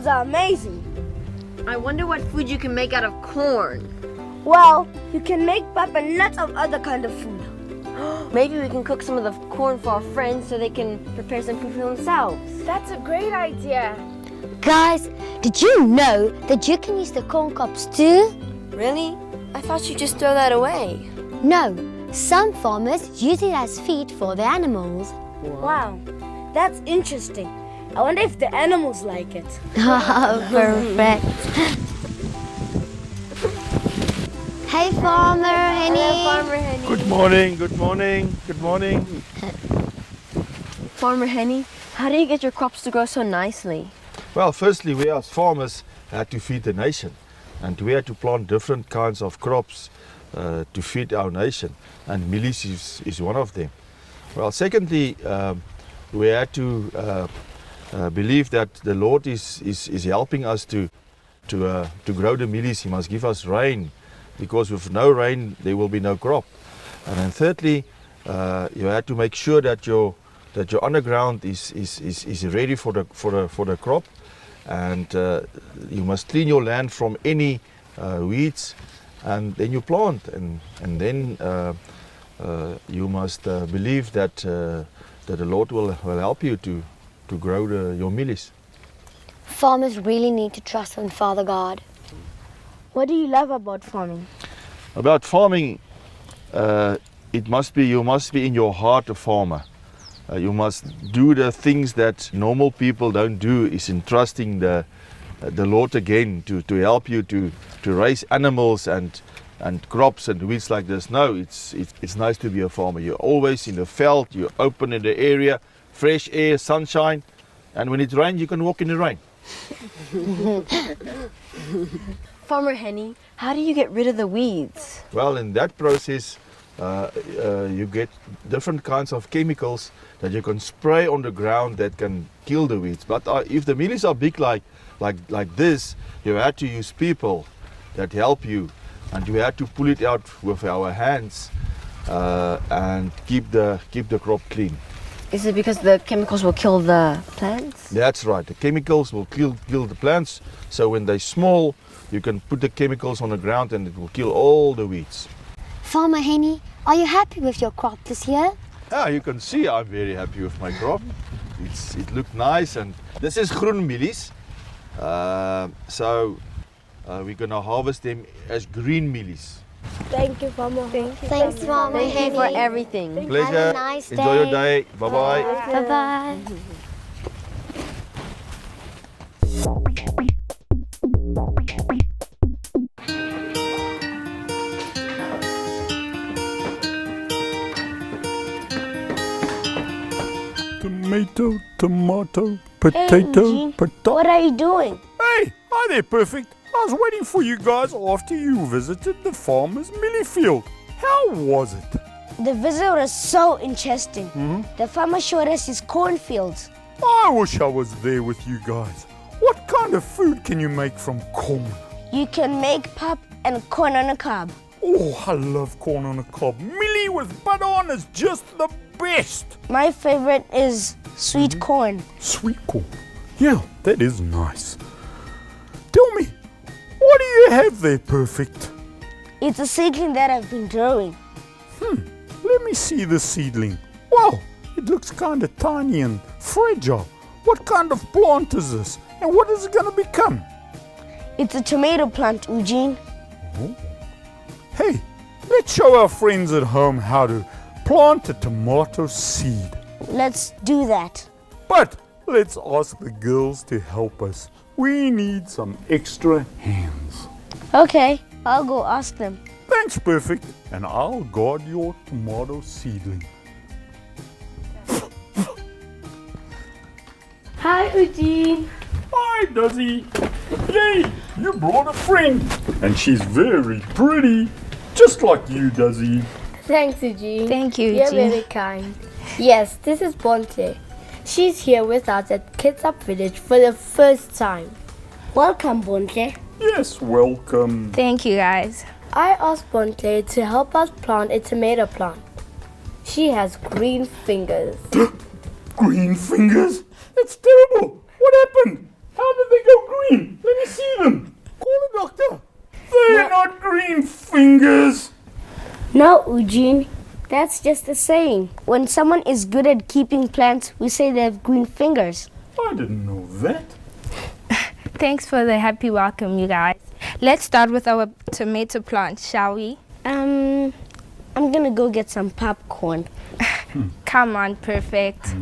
are amazing. I wonder what food you can make out of corn. Well, you can make pap and lots of other kind of food. Maybe we can cook some of the corn for our friends so they can prepare some food for themselves. That's a great idea. Guys, did you know that you can use the corn cobs too? Really? I thought you'd just throw that away. No, some farmers use it as feed for their animals. Wow, that's interesting. I wonder if the animals like it. Oh, perfect. Hey, Farmer Henny. Hello, Farmer Henny. Good morning, good morning, good morning. Farmer Henny, how do you get your crops to grow so nicely? Well, firstly, we as farmers had to feed the nation, and we had to plant different kinds of crops to feed our nation, and mealies is one of them. Well, secondly, we had to believe that the Lord is helping us to grow the mealies. He must give us rain, because with no rain there will be no crop. And then thirdly, you had to make sure that your underground is ready for the crop, and you must clean your land from any weeds, and then you plant, and then you must believe that the Lord will help you to grow your mealies. Farmers really need to trust in Father God. What do you love about farming? About farming, you must be in your heart a farmer. You must do the things that normal people don't do, is entrusting the Lord again to help you to raise animals and crops and weeds like this. No, it's nice to be a farmer. You're always in the veld, you're open in the area, fresh air, sunshine, and when it rains, you can walk in the rain. Farmer Henny, how do you get rid of the weeds? Well, in that process, you get different kinds of chemicals that you can spray on the ground that can kill the weeds. But if the mealies are big like this, you have to use people that help you, and you have to pull it out with our hands and keep the crop clean. Is it because the chemicals will kill the plants? That's right. The chemicals will kill the plants. So when they're small, you can put the chemicals on the ground and it will kill all the weeds. Farmer Henny, are you happy with your crop this year? You can see I'm very happy with my crop. It looked nice, and this is groen mealies. So we're gonna harvest them as green mealies. Thank you, Farmer. Thank you. Thanks, Farmer Thank you Henny. for everything. Pleasure. Have a nice Enjoy your day. day. Bye-bye. Bye-bye. Tomato, tomato, potato, Eugene, potato. What are you doing? Hey, hi there, Perfect. I was waiting for you guys after you visited the farmer's mealie field. How was it? The visit was so interesting. The farmer showed us his cornfields. I wish I was there with you guys. What kind of food can you make from corn? You can make pap and corn on a cob. Oh, I love corn on a cob. Mealie with butter on is just the best. My favorite is sweet corn. Sweet corn. Yeah, that is nice. Tell me, what do you have there, Perfect? It's a seedling that I've been growing. Let me see the seedling. Wow, it looks kind of tiny and fragile. What kind of plant is this? And what is it going to become? It's a tomato plant, Eugene. Hey, let's show our friends at home how to plant a tomato seed. Let's do that. But let's ask the girls to help us. We need some extra hands. Okay, I'll go ask them. Thanks, Perfect. And I'll guard your tomato seedling. Hi, Eugene. Hi, Duzzy. Yay, you brought a friend. And she's very pretty. Just like you, Duzzy. Thanks, Eugene. Thank you, You're Eugene. very kind. Yes, this is Bonte. She's here with us at KidsHub Village for the first time. Welcome, Bonte. Yes, welcome. Thank you, guys. I asked Bonte to help us plant a tomato plant. She has green fingers. Green fingers? That's terrible. What happened? How did they go green? fingers? No, Eugene. That's just a saying. When someone is good at keeping plants, we say they have green fingers. I didn't know that. Thanks for the happy welcome, you guys. Let's start with our tomato plant, shall we? I'm gonna go get some popcorn. Come on, Perfect.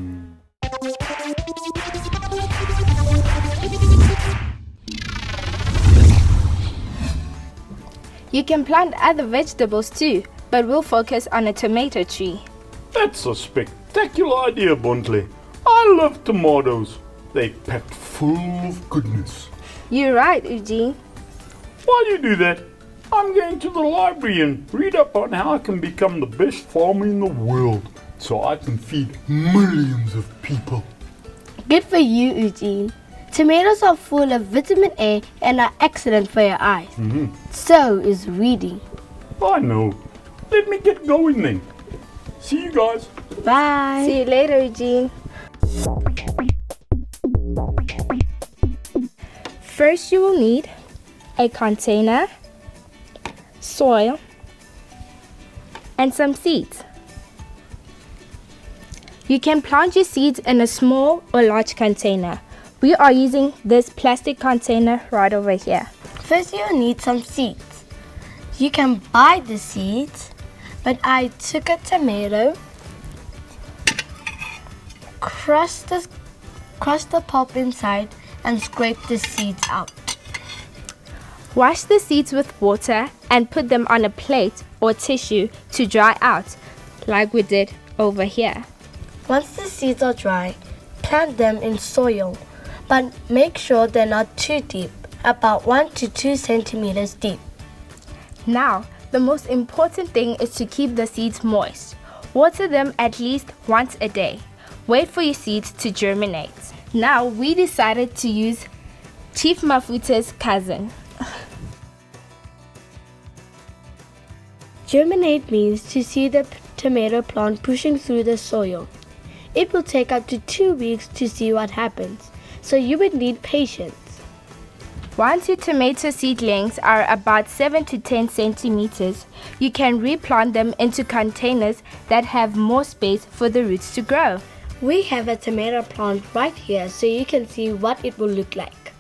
You can plant other vegetables too, but we'll focus on a tomato tree. That's a spectacular idea, Bontley. I love tomatoes. They're packed full of goodness. You're right, Eugene. While you do that, I'm going to the library and read up on how I can become the best farmer in the world so I can feed millions of people. Good for you, Eugene. Tomatoes are full of vitamin A and are excellent for your eyes. So is reading. I know. Let me get going then. See you guys. Bye. See you later, Eugene. First, you will need a container, soil, and some seeds. You can plant your seeds in a small or large container. We are using this plastic container right over here. First, you'll need some seeds. You can buy the seeds, but I took a tomato, crushed the pulp inside, and scraped the seeds out. Wash the seeds with water and put them on a plate or tissue to dry out, like we did over here. Once the seeds are dry, plant them in soil, but make sure they're not too deep, about 1 to 2 centimeters deep. Now, the most important thing is to keep the seeds moist. Water them at least once a day. Wait for your seeds to germinate. Now, we decided to use Chief Mafuta's cousin. Germinate means to see the tomato plant pushing through the soil. It will take up to 2 weeks to see what happens, so you would need patience. Once your tomato seedlings are about 7 to 10 centimeters, you can replant them into containers that have more space for the roots to grow. We have a tomato plant right here so you can see what it will look like.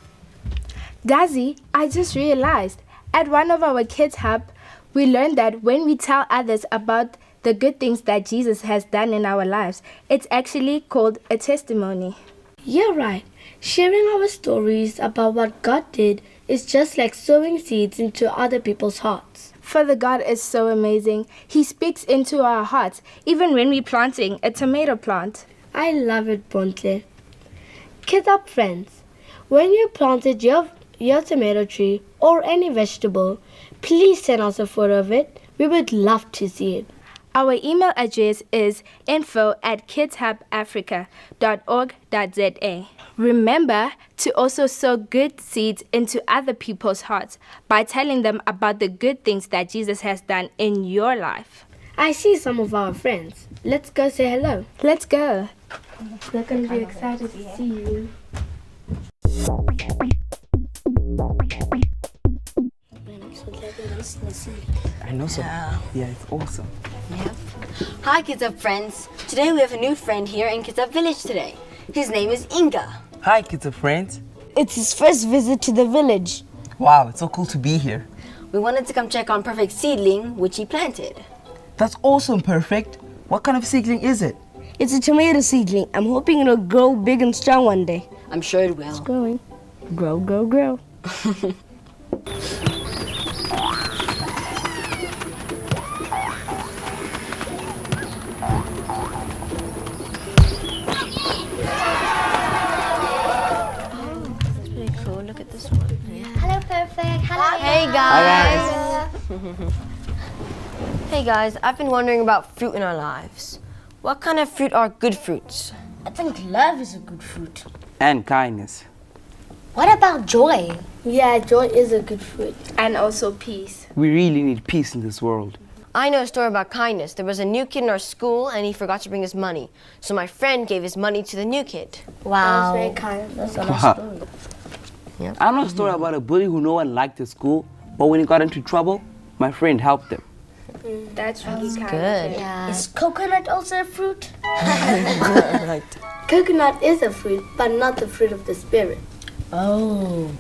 Daisy, I just realized, at one of our KidsHub, we learned that when we tell others about the good things that Jesus has done in our lives, it's actually called a testimony. You're right. Sharing our stories about what God did is just like sowing seeds into other people's hearts. Father God is so amazing. He speaks into our hearts, even when we're planting a tomato plant. I love it, Bonte. KidsHub friends, when you planted your tomato tree or any vegetable, please send us a photo of it. We would love to see it. Our email address is info@kidshubafrica.org.za. Remember to also sow good seeds into other people's hearts by telling them about the good things that Jesus has done in your life. I see some of our friends. Let's go say hello. Let's go. They're going to be excited to see you. I know so. Yeah, it's awesome. Yeah. Hi, KidsHub friends. Today we have a new friend here in KidsHub Village today. His name is Inga. Hi, KidsHub friends. It's his first visit to the village. Wow, it's so cool to be here. We wanted to come check on Perfect's seedling, which he planted. That's awesome, Perfect. What kind of seedling is it? It's a tomato seedling. I'm hoping it'll grow big and strong one day. I'm sure it will. It's growing. Grow, grow, grow. Hello, Perfect. Hello. Hey guys. Hey guys, I've been wondering about fruit in our lives. What kind of fruit are good fruits? I think love is a good fruit. And kindness. What about joy? Yeah, joy is a good fruit. And also peace. We really need peace in this world. I know a story about kindness. There was a new kid in our school and he forgot to bring his money. So my friend gave his money to the new kid. That's very kind. That's a nice story. I know a story about a bully who no one liked at school, but when he got into trouble, my friend helped them. That's really kind Good. of him. Is coconut also a fruit? Right. Coconut is a fruit, but not the fruit of the spirit. Oh.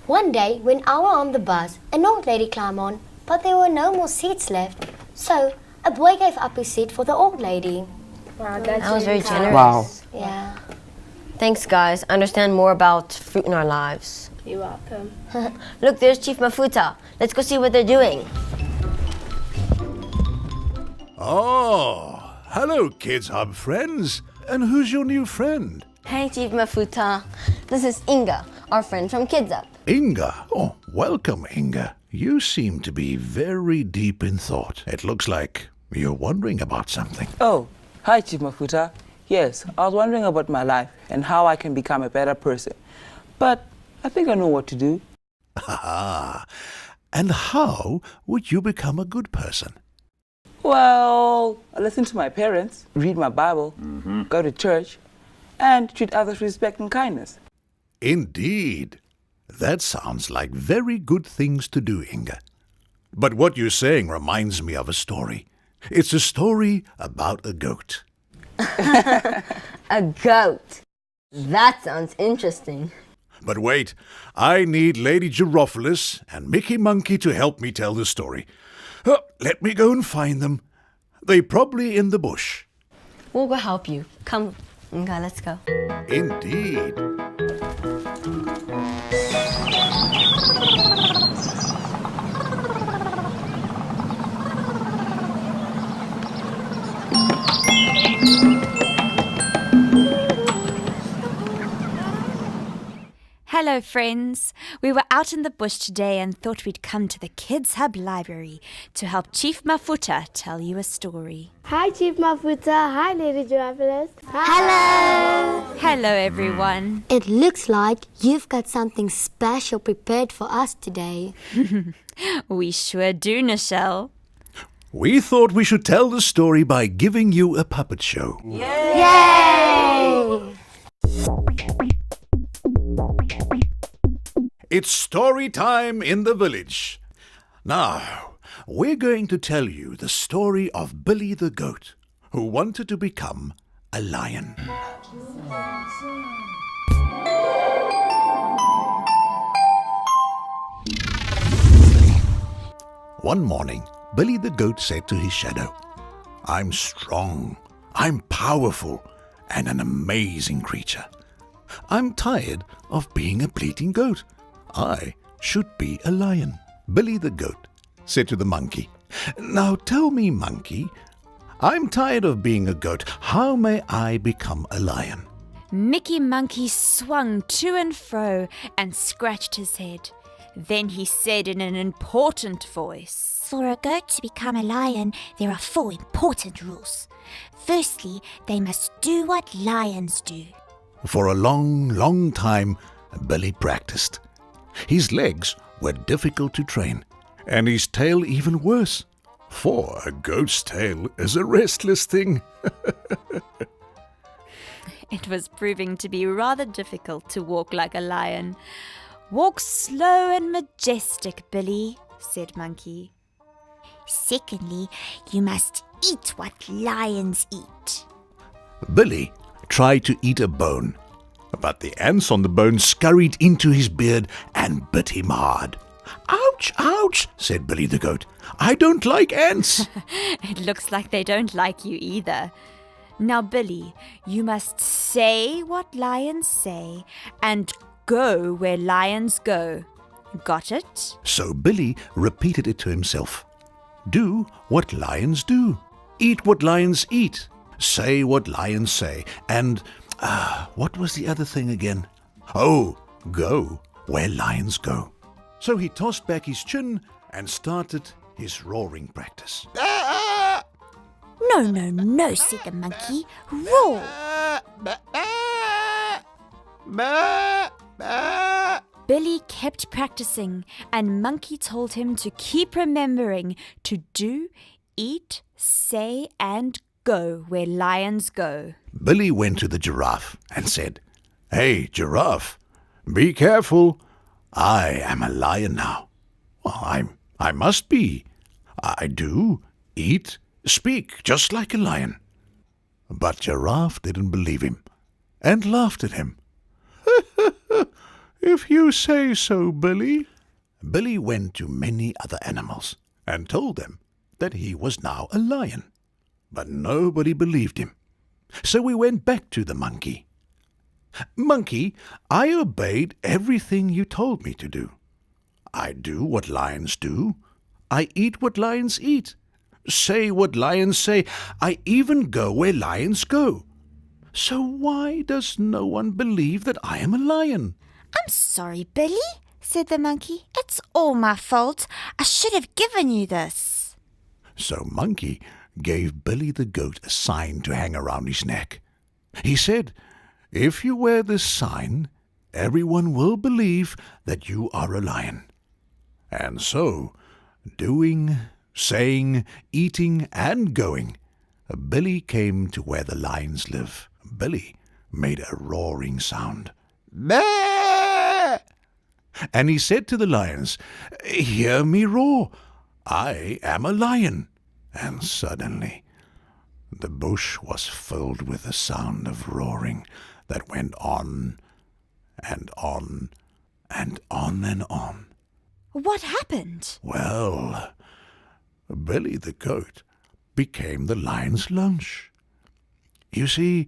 One day, when I was on the bus, an old lady climbed on, but there were no more seats left. So, a boy gave up his seat for the old lady. Wow, that's That was very really kind. generous. Wow. Yeah. Thanks, guys. I understand more about fruit in our lives. You're welcome. Look, there's Chief Mafuta. Let's go see what they're doing. Oh, hello, KidsHub friends. And who's your new friend? Hey, Chief Mafuta. This is Inga, our friend from KidsHub. Inga. Oh, welcome, Inga. You seem to be very deep in thought. It looks like you're wondering about something. Oh, hi, Chief Mafuta. Yes, I was wondering about my life and how I can become a better person. But I think I know what to do. Ah, and how would you become a good person? Well, I listen to my parents, read my Bible, go to church, and treat others with respect and kindness. Indeed. That sounds like very good things to do, Inga. But what you're saying reminds me of a story. It's a story about a goat. A goat. That sounds interesting. But wait, I need Lady Giraffelis and Mickey Monkey to help me tell the story. Let me go and find them. They're probably in the bush. We'll go help you. Come, Inga, let's go. Indeed. Hello, friends. We were out in the bush today and thought we'd come to the KidsHub library to help Chief Mafuta tell you a story. Hi, Chief Mafuta. Hi, Lady Giraffelis. Hello, everyone. It looks like you've got something special prepared for us today. We sure do, Nichelle. We thought we should tell the story by giving you a puppet show. Yay! It's story time in the village. Now, we're going to tell you the story of Billy the goat, who wanted to become a lion. One morning, Billy the goat said to his shadow, "I'm strong, I'm powerful, and an amazing creature. I'm tired of being a bleating goat. I should be a lion." Billy the goat said to the monkey, "Now tell me, monkey, I'm tired of being a goat. How may I become a lion?" Mickey Monkey swung to and fro and scratched his head. Then he said in an important voice, For a goat to become a lion, there are 4 important rules. Firstly, they must do what lions do. For a long, long time, Billy practiced. His legs were difficult to train, and his tail even worse, for a goat's tail is a restless thing. It was proving to be rather difficult to walk like a lion. "Walk slow and majestic, Billy," said Monkey. Secondly, you must eat what lions eat. Billy tried to eat a bone, but the ants on the bone scurried into his beard and bit him hard. "Ouch, ouch," said Billy the goat. "I don't like ants." It looks like they don't like you either. Now, Billy, you must say what lions say and go where lions go. Got it? So Billy repeated it to himself. Do what lions do. Eat what lions eat. Say what lions say. And, what was the other thing again? Oh, go where lions go. So he tossed back his chin and started his roaring practice. No, no, no, said the monkey. Roar! Billy kept practicing, and Monkey told him to keep remembering to do, eat, say, and go where lions go. Billy went to the giraffe and said, "Hey, giraffe, be careful. I am a lion now. Well, I must be. I do eat, speak, just like a lion. But Giraffe didn't believe him and laughed at him. If you say so, Billy. Billy went to many other animals and told them that he was now a lion. But nobody believed him. So we went back to the monkey. Monkey, I obeyed everything you told me to do. I do what lions do. I eat what lions eat. Say what lions say. I even go where lions go. So why does no one believe that I am a lion? I'm sorry, Billy, said the monkey. It's all my fault. I should have given you this. So Monkey gave Billy the goat a sign to hang around his neck. He said, if you wear this sign, everyone will believe that you are a lion. And so, doing, saying, eating, and going, Billy came to where the lions live. Billy made a roaring sound. Bah! And he said to the lions, hear me roar. I am a lion. And suddenly, the bush was filled with a sound of roaring that went on and on and on and on. What happened? Well, Billy the goat became the lion's lunch. You see,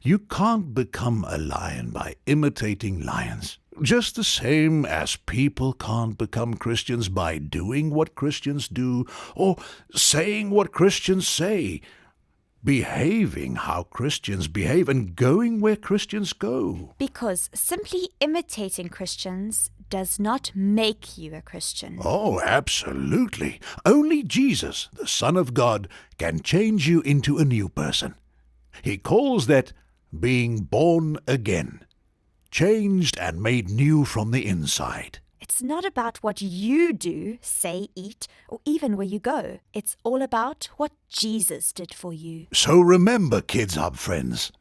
you can't become a lion by imitating lions, just the same as people can't become Christians by doing what Christians do or saying what Christians say, behaving how Christians behave, and going where Christians go. Because simply imitating Christians does not make you a Christian. Oh, absolutely. Only Jesus, the Son of God, can change you into a new person. He calls that being born again, changed and made new from the inside. It's not about what you do, say, eat, or even where you go. It's all about what Jesus did for you. So remember, KidsHub friends,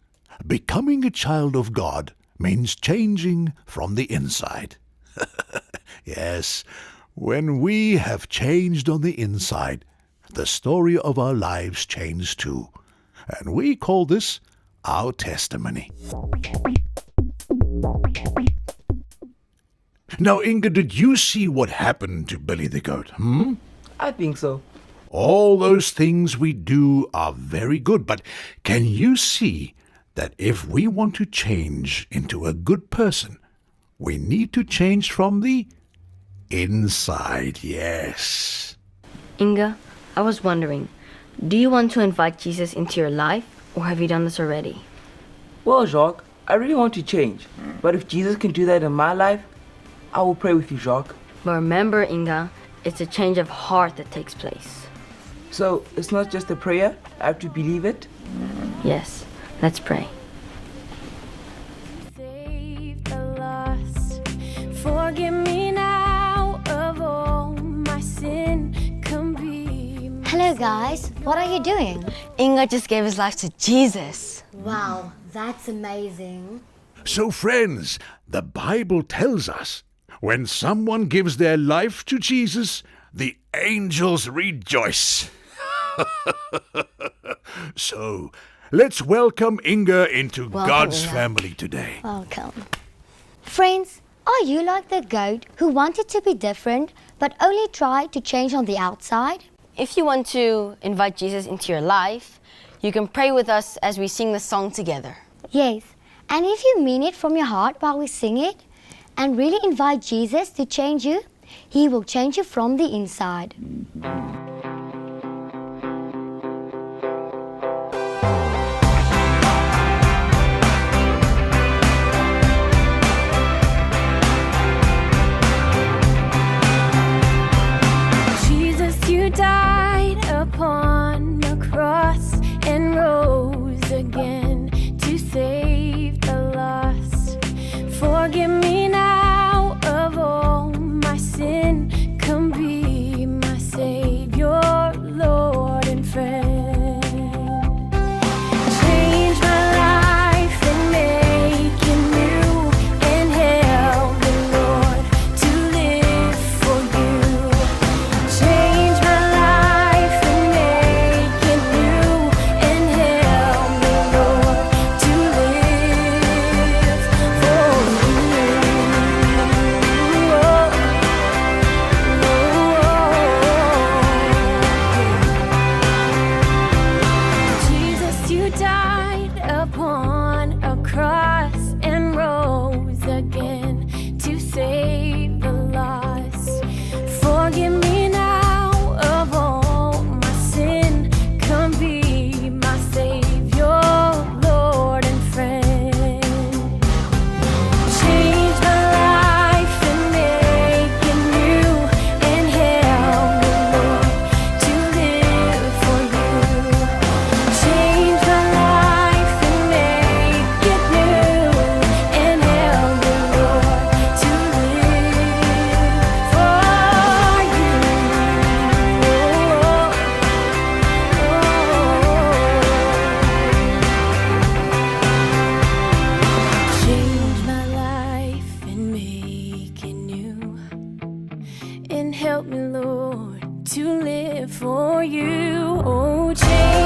becoming a child of God means changing from the inside. Yes, when we have changed on the inside, the story of our lives changed too. And we call this our testimony. Now, Inga, did you see what happened to Billy the goat? I think so. All those things we do are very good, but can you see that if we want to change into a good person, we need to change from the inside, yes. Inga, I was wondering, do you want to invite Jesus into your life, or have you done this already? Well, Jacques, I really want to change. But if Jesus can do that in my life, I will pray with you, Jacques. But remember, Inga, it's a change of heart that takes place. So it's not just a prayer, I have to believe it? Yes, let's pray. Save the lost. Forgive me now of all my sin. Come be my Hello, guys. What are you doing? Inga just gave his life to Jesus. Wow, that's amazing. So, friends, the Bible tells us when someone gives their life to Jesus, the angels rejoice. So, let's welcome Inga into God's Inga. family today. Welcome. Friends, are you like the goat who wanted to be different but only tried to change on the outside? If you want to invite Jesus into your life, you can pray with us as we sing the song together. Yes, and if you mean it from your heart while we sing it and really invite Jesus to change you, He will change you from the inside. Jesus, you died upon the cross and rose again to save the lost. Forgive me now of all my sin. Come be my Savior. help me, Lord, to live for you. Oh, change